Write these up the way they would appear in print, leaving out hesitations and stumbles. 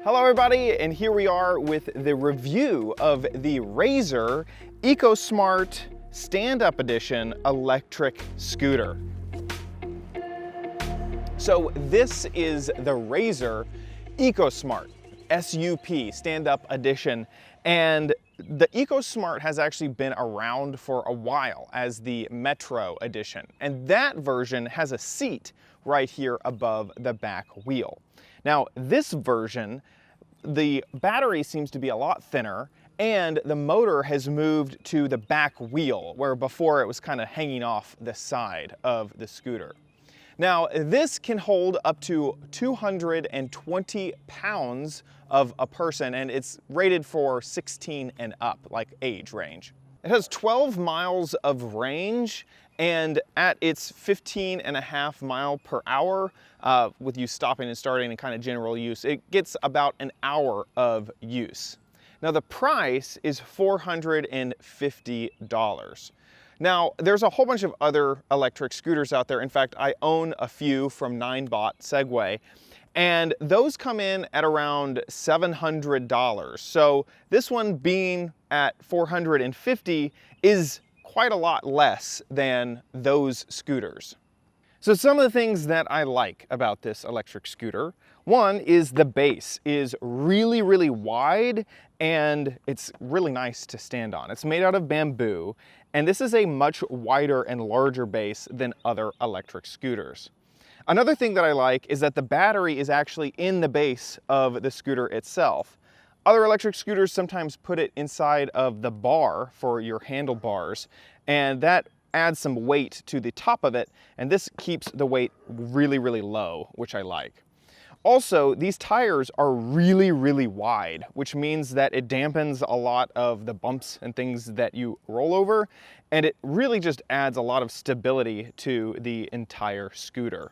Hello everybody, and here we are with the review of the Razor EcoSmart Stand-Up Edition Electric Scooter. So this is the Razor EcoSmart SUP Stand-Up Edition, and the EcoSmart has actually been around for a while as the Metro edition, and that version has a seat right here above the back wheel. Now this version, the battery seems to be a lot thinner and the motor has moved to the back wheel, where before it was kind of hanging off the side of the scooter. Now this can hold up to 220 pounds of a person, and it's rated for 16 and up, like age range. It has 12 miles of range, and at its 15.5 miles per hour, with you stopping and starting and kind of general use, it gets about an hour of use. Now the price is $450. Now there's a whole bunch of other electric scooters out there. In fact, I own a few from 9bot Segway, and those come in at around $700. So this one being at $450 is quite a lot less than those scooters. So some of the things that I like about this electric scooter, one is the base is really wide, and it's really nice to stand on. It's made out of bamboo, and this is a much wider and larger base than other electric scooters. Another thing that I like is that the battery is actually in the base of the scooter itself. Other electric scooters sometimes put it inside of the bar for your handlebars, and that adds some weight to the top of it, and this keeps the weight really low, which I like. Also, these tires are really wide, which means that it dampens a lot of the bumps and things that you roll over, and it really just adds a lot of stability to the entire scooter.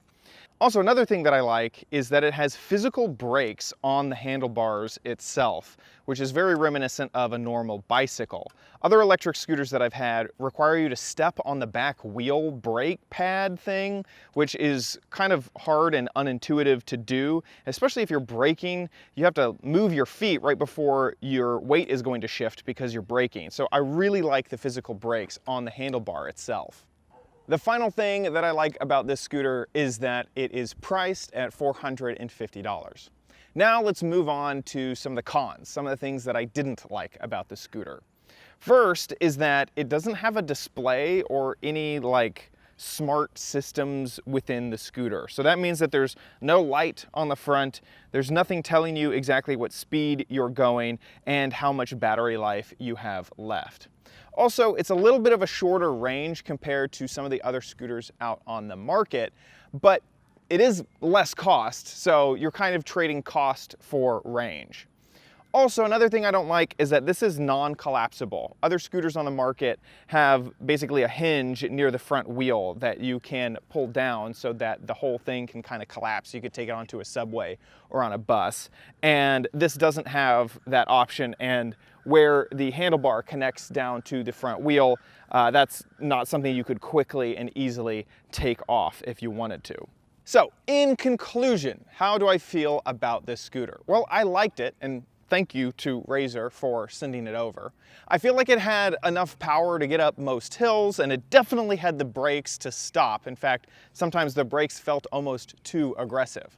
Also, another thing that I like is that it has physical brakes on the handlebars itself, which is very reminiscent of a normal bicycle. Other electric scooters that I've had require you to step on the back wheel brake pad thing, which is kind of hard and unintuitive to do. Especially if you're braking, you have to move your feet right before your weight is going to shift because you're braking. So I really like the physical brakes on the handlebar itself. The final thing that I like about this scooter is that it is priced at $450. Now let's move on to some of the cons, some of the things that I didn't like about the scooter. First is that it doesn't have a display or any smart systems within the scooter. So that means that there's no light on the front, there's nothing telling you exactly what speed you're going and how much battery life you have left. Also, it's a little bit of a shorter range compared to some of the other scooters out on the market, but it is less cost, so you're kind of trading cost for range. Also, another thing I don't like is that this is non-collapsible. Other scooters on the market have basically a hinge near the front wheel that you can pull down so that the whole thing can kind of collapse. You could take it onto a subway or on a bus. And this doesn't have that option, and where the handlebar connects down to the front wheel, that's not something you could quickly and easily take off if you wanted to. So, in conclusion, how do I feel about this scooter? Well, I liked it, and thank you to Razor for sending it over. I feel like it had enough power to get up most hills, and it definitely had the brakes to stop. In fact, sometimes the brakes felt almost too aggressive.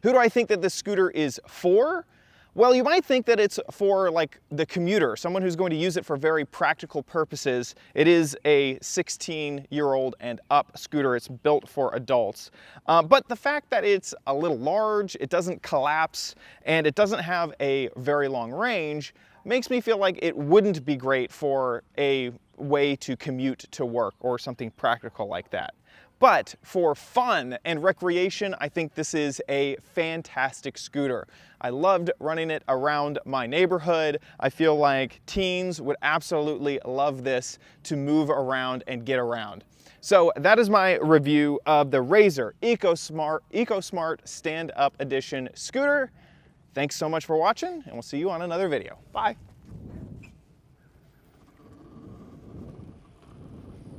Who do I think that this scooter is for? Well, you might think that it's for the commuter, someone who's going to use it for very practical purposes. It is a 16-year-old and up scooter. It's built for adults. But the fact that it's a little large, it doesn't collapse, and it doesn't have a very long range makes me feel like it wouldn't be great for a way to commute to work or something practical like that. But for fun and recreation, I think this is a fantastic scooter. I loved running it around my neighborhood. I feel like teens would absolutely love this to move around and get around. So that is my review of the Razor EcoSmart Stand-Up Edition scooter. Thanks so much for watching, and we'll see you on another video. Bye.